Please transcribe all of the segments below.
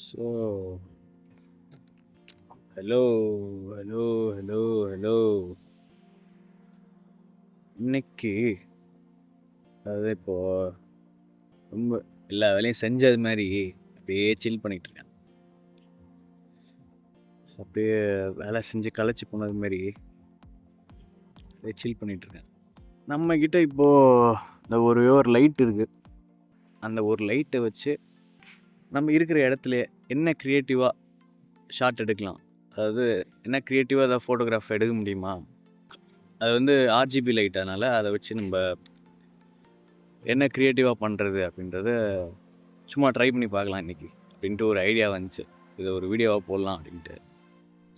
So hello hello hello hello இன்னைக்கு அதாவது இப்போது ரொம்ப எல்லா வேலையும் செஞ்சது மாதிரி அப்படியே சில் பண்ணிகிட்டு இருக்கேன். அப்படியே வேலை செஞ்சு களைச்சி போனது மாதிரி அப்படியே சில் பண்ணிகிட்ருக்கேன். நம்மக்கிட்ட இப்போது இந்த ஒரு லைட் இருக்குது. அந்த ஒரு லைட்டை வச்சு நம்ம இருக்கிற இடத்துல என்ன க்ரியேட்டிவாக ஷாட் எடுக்கலாம், அதாவது என்ன க்ரியேட்டிவாக ஏதாவது ஃபோட்டோகிராஃப் எடுக்க முடியுமா, அது வந்து ஆர்ஜிபி லைட், அதனால் அதை வச்சு நம்ம என்ன க்ரியேட்டிவாக பண்ணுறது அப்படின்றத சும்மா ட்ரை பண்ணி பார்க்கலாம் இன்றைக்கி அப்படின்ட்டு ஒரு ஐடியா வந்துச்சு. இதை ஒரு வீடியோவாக போடலாம் அப்படின்ட்டு.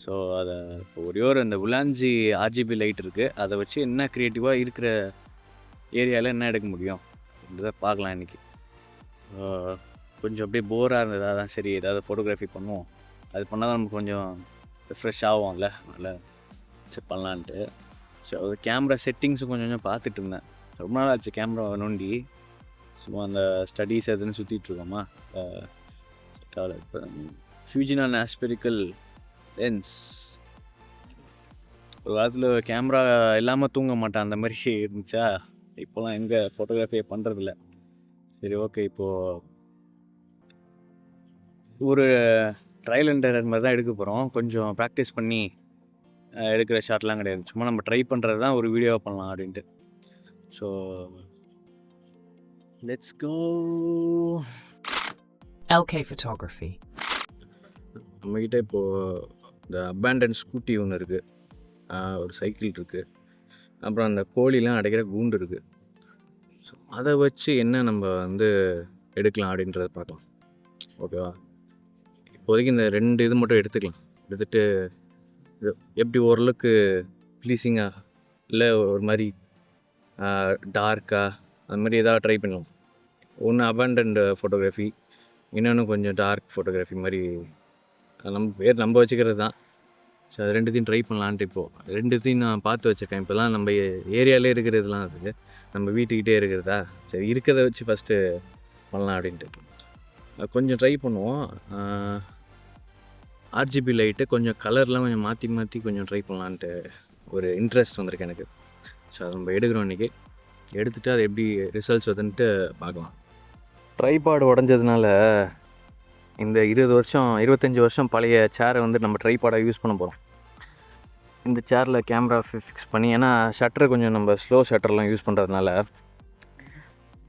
ஸோ அதை இப்போ ஒரே அந்த உலாஞ்சி ஆர்ஜிபி லைட் இருக்குது, அதை வச்சு என்ன க்ரியேட்டிவாக இருக்கிற ஏரியாவில் என்ன எடுக்க முடியும் அப்படின்றத பார்க்கலாம் இன்றைக்கி. கொஞ்சம் அப்படியே போராக இருந்ததா தான் சரி ஏதாவது ஃபோட்டோகிராஃபி பண்ணுவோம், அது பண்ணால் தான் நமக்கு கொஞ்சம் ஃப்ரெஷ் ஆகும்ல, அதனால் சரி பண்ணலான்ட்டு. ஸோ கேமரா செட்டிங்ஸும் கொஞ்சம் கொஞ்சம் பார்த்துட்டு இருந்தேன். ரொம்ப நாள் ஆச்சு கேமரா நோண்டி. சும்மா அந்த ஸ்டடீஸ் எதுன்னு சுற்றிட்டுருக்கோமா, செட்டாவில் இப்போ ஃபியூஜினான் ஆஸ்பெரிக்கல் லென்ஸ். ஒரு காலத்தில் கேமரா இல்லாமல் தூங்க மாட்டேன், அந்த மாதிரி இருந்துச்சா. இப்போலாம் எங்கே ஃபோட்டோகிராஃபியை பண்ணுறதில்ல. சரி ஓகே, இப்போது ஒரு ட்ரையல் அண்ட் எரர் மாதிரி தான் எடுக்க போகிறோம். கொஞ்சம் ப்ராக்டிஸ் பண்ணி எடுக்கிற ஷாட்லாம் கிடையாது, சும்மா நம்ம ட்ரை பண்ணுறது தான் ஒரு வீடியோவாக பண்ணலாம் அப்படின்ட்டு. So let's go. LK Photography. நம்மக்கிட்ட இப்போது இந்த அபேண்டன் ஸ்கூட்டி ஒன்று இருக்குது, ஒரு சைக்கிள் இருக்குது, அப்புறம் அந்த கோழிலாம் அடைக்கிற கூண்டு இருக்குது. ஸோ அதை வச்சு என்ன நம்ம வந்து எடுக்கலாம் அப்படின்றத பார்க்கலாம். ஓகேவா, இப்போதைக்கு இந்த 2 இது மட்டும் எடுத்துக்கலாம். எடுத்துகிட்டு இது எப்படி ஓரளவுக்கு ப்ளீஸிங்காக இல்லை ஒரு மாதிரி டார்க்காக அது மாதிரி எதாவது ட்ரை பண்ணலாம். ஒன்று அபேண்டன்ட் ஃபோட்டோகிராஃபி, இன்னொன்று கொஞ்சம் டார்க் ஃபோட்டோகிராஃபி மாதிரி. நம்ம பேர் நம்ம வச்சுக்கிறது தான். ஸோ அது 2த்தையும் ட்ரை பண்ணலான்ட்டு இப்போது 2த்தையும் நான் பார்த்து வச்சுருக்கேன். இப்போலாம் நம்ம ஏரியாவிலே இருக்கிறதுலாம் இருக்குது, நம்ம வீட்டுக்கிட்டே இருக்கிறதா, சரி இருக்கிறத வச்சு ஃபஸ்ட்டு பண்ணலாம் அப்படின்ட்டு கொஞ்சம் ட்ரை பண்ணுவோம். ஆர்ஜிபி லைட்டு கொஞ்சம் கலர்லாம் கொஞ்சம் மாற்றி மாற்றி கொஞ்சம் ட்ரை பண்ணலான்ட்டு ஒரு இன்ட்ரெஸ்ட் வந்திருக்கு எனக்கு. ஸோ அதை நம்ம எடுக்கிறோம் இன்றைக்கி. எடுத்துகிட்டு அது எப்படி ரிசல்ட்ஸ் வருதுன்ட்டு பார்க்கலாம். ட்ரைபாடு உடஞ்சதுனால இந்த 20 வருஷம் 25 வருஷம் பழைய சேரை வந்து நம்ம ட்ரைபாடாக யூஸ் பண்ண போகிறோம். இந்த சேரில் கேமரா ஃபிக்ஸ் பண்ணி, ஏன்னா ஷட்டரை கொஞ்சம் நம்ம ஸ்லோ ஷட்டர்லாம் யூஸ் பண்ணுறதுனால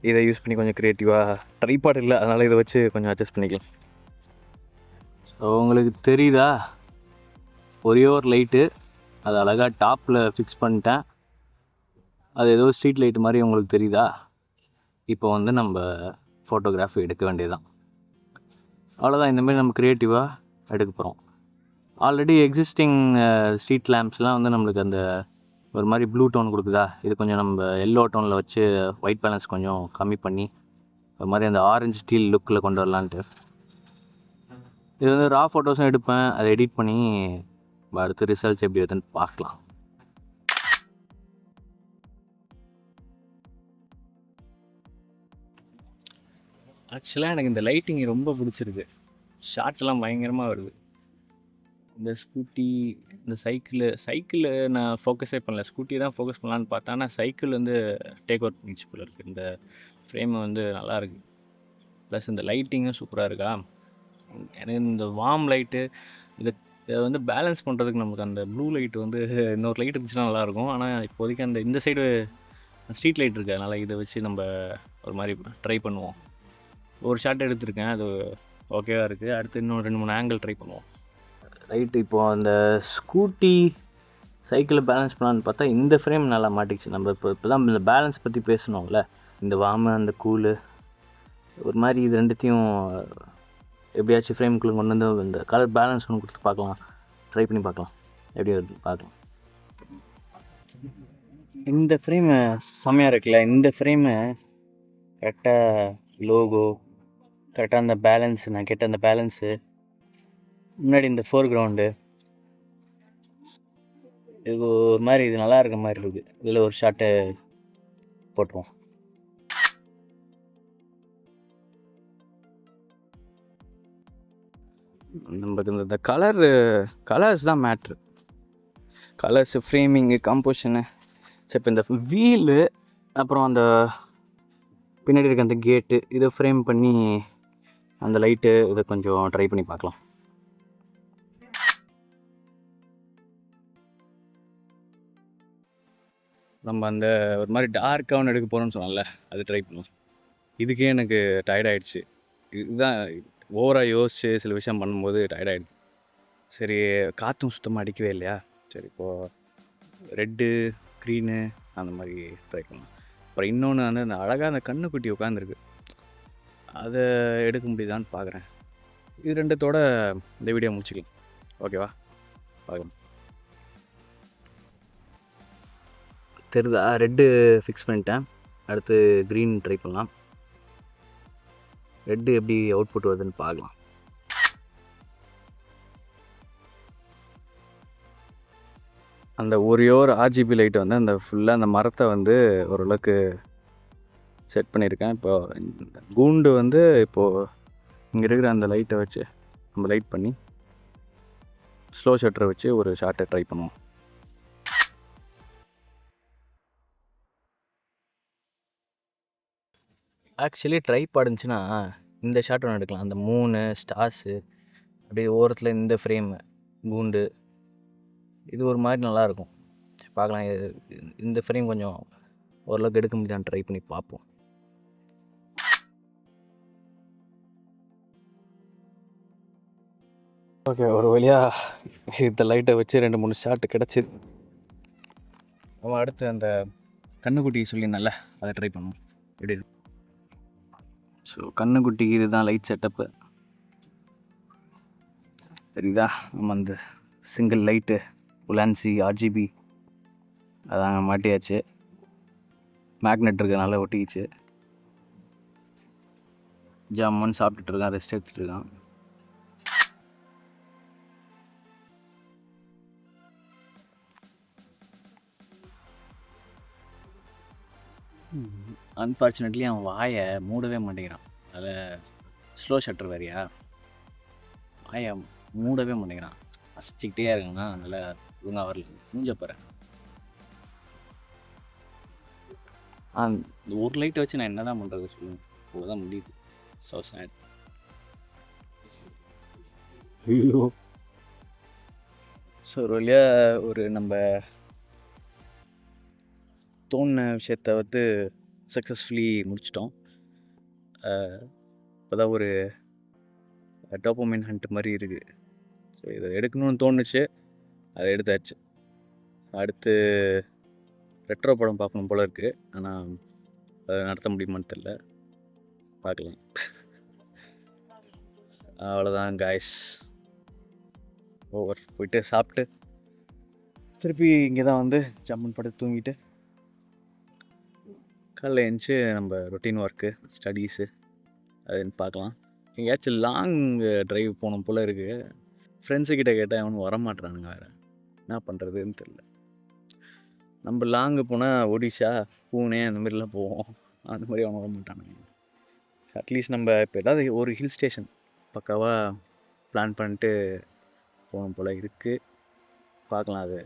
இதை யூஸ் பண்ணி கொஞ்சம் க்ரியேட்டிவாக, ட்ரைபாட் இல்லை அதனால் இதை வச்சு கொஞ்சம் அட்ஜஸ்ட் பண்ணிக்கலாம். ஸோ உங்களுக்கு தெரியுதா, ஒரே ஒரு லைட்டு, அது அழகாக டாப்பில் ஃபிக்ஸ் பண்ணிட்டேன். அது ஏதோ ஸ்ட்ரீட் லைட்டு மாதிரி உங்களுக்கு தெரியுதா. இப்போ வந்து நம்ம ஃபோட்டோகிராஃபி எடுக்க வேண்டியதுதான். அவ்வளோதான், இந்தமாரி நம்ம க்ரியேட்டிவாக எடுக்க போகிறோம். ஆல்ரெடி எக்ஸிஸ்டிங் ஸ்ட்ரீட் லேம்ப்ஸ்லாம் வந்து நம்மளுக்கு அந்த ஒரு மாதிரி ப்ளூ டோன் கொடுக்குதா. இது கொஞ்சம் நம்ம எல்லோ டோனில் வச்சு ஒயிட் பேலன்ஸ் கொஞ்சம் கம்மி பண்ணி ஒரு மாதிரி அந்த ஆரஞ்சு ஸ்டீல் லுக்கில் கொண்டு வரலான்ட்டு. இது வந்து ரா ஃபோட்டோஸும் எடுப்பேன், அதை எடிட் பண்ணி அடுத்த ரிசல்ட்ஸ் எப்படி வருதுன்னு பார்க்கலாம். ஆக்சுவலாக எனக்கு இந்த லைட்டிங் ரொம்ப பிடிச்சிருக்கு. ஷார்ட்லாம் பயங்கரமாக வருது. இந்த ஸ்கூட்டி, இந்த சைக்கிளு நான் ஃபோக்கஸே பண்ணல. ஸ்கூட்டி தான் ஃபோக்கஸ் பண்ணலான்னு பார்த்தேன், ஆனால் சைக்கிள் வந்து டேக் ஓவர் பண்ணிச்சு போல இருக்குது. இந்த ஃப்ரேமு வந்து நல்லாயிருக்கு, ப்ளஸ் இந்த லைட்டிங்கும் சூப்பராக இருக்கா. எனக்கு இந்த வார்ம் லைட்டு இதை வந்து பேலன்ஸ் பண்ணுறதுக்கு நமக்கு அந்த ப்ளூ லைட் வந்து இன்னொரு லைட் இருந்துச்சுன்னா நல்லாயிருக்கும். ஆனால் இப்போதைக்கு இந்த சைடு ஸ்ட்ரீட் லைட் இருக்குது, அதனால் இதை வச்சு நம்ம ஒரு மாதிரி ட்ரை பண்ணுவோம். ஒரு ஷாட் எடுத்திருக்கேன், அது ஓகேவாக இருக்குது. அடுத்து இன்னும் 2-3 ஆங்கிள் ட்ரை பண்ணுவோம். ரைட்டு, இப்போது அந்த ஸ்கூட்டி சைக்கிளை பேலன்ஸ் பண்ணலான்னு பார்த்தா இந்த ஃப்ரேம் நல்லா மாட்டிக்கிச்சு. நம்ம இப்போ தான் இந்த பேலன்ஸ் பற்றி பேசணும்ல, இந்த வார்மு அந்த கூலு ஒரு மாதிரி இது 2த்தையும் எப்படியாச்சும் ஃப்ரேமுக்குள்ளே கொண்டு வந்து இந்த கலர் பேலன்ஸ் ஒன்று கொடுத்து பார்க்கலாம், ட்ரை பண்ணி பார்க்கலாம் எப்படி வருது பார்க்கலாம். இந்த ஃப்ரேமு செம்மையாக இருக்குல்ல. இந்த ஃப்ரேமு கரெக்டாக லோகோ, கரெக்டாக அந்த பேலன்ஸு, நான் கேட்ட அந்த பேலன்ஸு, முன்னாடி இந்த ஃபோர் கிரவுண்டு, இது ஒரு மாதிரி இது நல்லா இருக்க மாதிரி இருக்குது. இதில் ஒரு ஷாட்டை போட்டுருவோம். நம்மளுக்கு இந்த கலர்ஸ் தான் மேட்ரு. Colours, framing, காம்போசிஷனு. சரி, இப்போ இந்த வீலு, அப்புறம் அந்த பின்னாடி இருக்க அந்த கேட்டு, இதை ஃப்ரேம் பண்ணி அந்த லைட்டு இதை கொஞ்சம் ட்ரை பண்ணி பார்க்கலாம். நம்ம அந்த ஒரு மாதிரி டார்க்காக ஒன்று எடுக்க போகிறோம்னு சொன்னோம்ல, அது ட்ரை பண்ணுவோம். இதுக்கே எனக்கு டயர்டாயிடுச்சு. இதுதான் ஓவராக யோசிச்சு சில விஷயம் பண்ணும்போது டயர்டாயிடுச்சு. சரி, காற்றும் சுத்தமாக அடிக்கவே இல்லையா, சரி இப்போது ரெட்டு, க்ரீனு அந்த மாதிரி ட்ரை பண்ணலாம். அப்புறம் இன்னொன்று வந்து அந்த அழகாக அந்த கண்ணுக்குட்டி உட்காந்துருக்கு, அதை எடுக்க முடியுதான்னு பார்க்குறேன். இது ரெண்டுத்தோட இந்த வீடியோ முடிச்சுக்கலாம். ஓகேவா, பார்க்கலாம். தெரியுதா, ரெட்டு ஃபிக்ஸ் பண்ணிட்டேன். அடுத்து க்ரீன் ட்ரை பண்ணலாம். ரெட்டு எப்படி அவுட்புட் வருதுன்னு பார்க்கலாம். அந்த ஒரே ஒரு RGB லைட் வந்து அந்த ஃபுல்லாக அந்த மரத்தை வந்து ஓரளவுக்கு செட் பண்ணியிருக்கேன். இப்போ கூண்டு வந்து இப்போது இங்கே இருக்கிற அந்த லைட்டை வச்சு நம்ம லைட் பண்ணி ஸ்லோ ஷட்டரை வச்சு ஒரு ஷார்ட்டை ட்ரை பண்ணுவோம். ஆக்சுவலி ட்ரைபாட் இருந்துச்சுன்னா இந்த ஷாட் ஒன்று எடுக்கலாம். அந்த 3 ஸ்டார்ஸு அப்படியே ஓரத்தில் இந்த ஃப்ரேமு கூண்டு, இது ஒரு மாதிரி நல்லாயிருக்கும். பார்க்கலாம், இந்த ஃப்ரேம் கொஞ்சம் ஓரளவுக்கு எடுக்க முடியுதான்னு ட்ரை பண்ணி பார்ப்போம். ஓகே, ஒரு வழியாக இந்த லைட்டை வச்சு 2-3 ஷாட்டு கிடச்சிது. நம்ம அடுத்து அந்த கண்ணுக்குட்டி சொல்லியிருந்தால, அதை ட்ரை பண்ணுவோம். எப்படி இருக்கு? ஸோ கண்ணுக்குட்டிக்கு இதுதான் லைட் செட்டப்பு. சரிதா, நம்ம அந்த சிங்கிள் லைட்டு உலான்சி RGB அதாங்க மாட்டியாச்சு. மேக்னெட் இருக்கிறதுனால ஒட்டிக்கிச்சு. ஜாமுன்னு சாப்பிட்டுட்டு இருக்கான், ரெஸ்ட் எடுத்துகிட்டு இருக்கான். அன்ஃபார்ச்சுனேட்லி அவன் வாயை மூடவே மாட்டேங்கிறான். அதில் ஸ்லோ ஷட்டர் வேறையா, வாயை மூடவே மாட்டேங்கிறான். அசிச்சிக்கிட்டே இருக்காங்கன்னா அதனால் ஒழுங்காக வரல. மூஞ்ச பாரு. இந்த ஒரு லைட்டை வச்சு நான் என்ன தான் பண்ணுறது சொல்லுங்கள், அவ்வளோதான் முடியுது. So sad. ஐயோ, ஸோ ஒரு வழியாக ஒரு நம்ம தோணின விஷயத்த வந்து சக்ஸஸ்ஃபுல்லி முடிச்சிட்டோம். இப்போ தான் ஒரு டோபமைன் ஹண்ட் மாதிரி இருக்குது. ஸோ இதை எடுக்கணும்னு தோணுச்சு, அதை எடுத்தாச்சு. அடுத்து ரெட்ரோ படம் பார்க்கணும் போல இருக்குது, ஆனால் அதை நடத்த முடியுமான்னு தெரில, பார்க்கலாம். அவ்வளோதான் காய்ஸ், ஓவர். போயிட்டு சாப்பிட்டு திருப்பி இங்கே தான் வந்து ஜம்முன்னு படுத்து தூங்கிட்டு காலைல எழுந்துச்சி நம்ம ரொட்டீன் ஒர்க்கு, ஸ்டடீஸு அதுன்னு பார்க்கலாம். எங்கேயாச்சும் லாங் ட்ரைவ் போகணும் போல் இருக்குது. ஃப்ரெண்ட்ஸுக்கிட்ட கேட்டால் அவனும் வரமாட்றானுங்க, வேறு என்ன பண்ணுறதுன்னு தெரில. நம்ம லாங்கு போனால் ஒடிஷா, பூனே அந்த மாதிரிலாம் போவோம், அந்த மாதிரி அவன் வர மாட்டானுங்க. அட்லீஸ்ட் நம்ம இப்போ ஏதாவது ஒரு ஹில் ஸ்டேஷன் பக்காவாக பிளான் பண்ணிட்டு போகணும் போல் இருக்குது. பார்க்கலாம், அது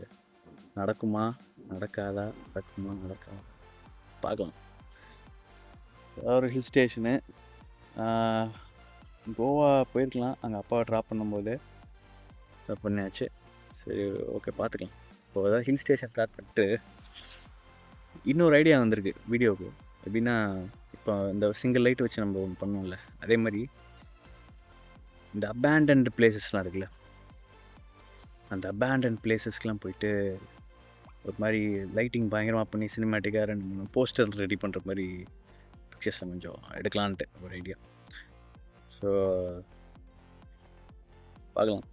நடக்குமா நடக்காதா, பார்க்கலாம். ஒரு ஹில் ஸ்டேஷனு கோவா போயிருக்கலாம், அங்கே அப்பாவை ட்ராப் பண்ணும்போது ட்ராப் பண்ணியாச்சு. சரி, ஓகே, பார்த்துக்கலாம். இப்போ ஏதாவது ஹில் ஸ்டேஷன் ட்ராப் பண்ணிட்டு இன்னொரு ஐடியா வந்திருக்கு வீடியோவுக்கு. எப்படின்னா, இப்போ இந்த சிங்கிள் லைட் வச்சு நம்ம ஒன்று பண்ணோம்ல, அதே மாதிரி இந்த அபேண்டன்ட் பிளேசஸ்லாம் இருக்குல்ல, அந்த அபேண்டன் பிளேசஸ்க்கெலாம் போயிட்டு ஒரு மாதிரி லைட்டிங் பயங்கரமாக பண்ணி சினிமேட்டிக்காக 2-3 போஸ்டர் ரெடி பண்ணுற மாதிரி பிக்சர்ஸை கொஞ்சம் எடுக்கலான்ட்டு ஒரு ஐடியா. ஸோ பார்க்கலாம்.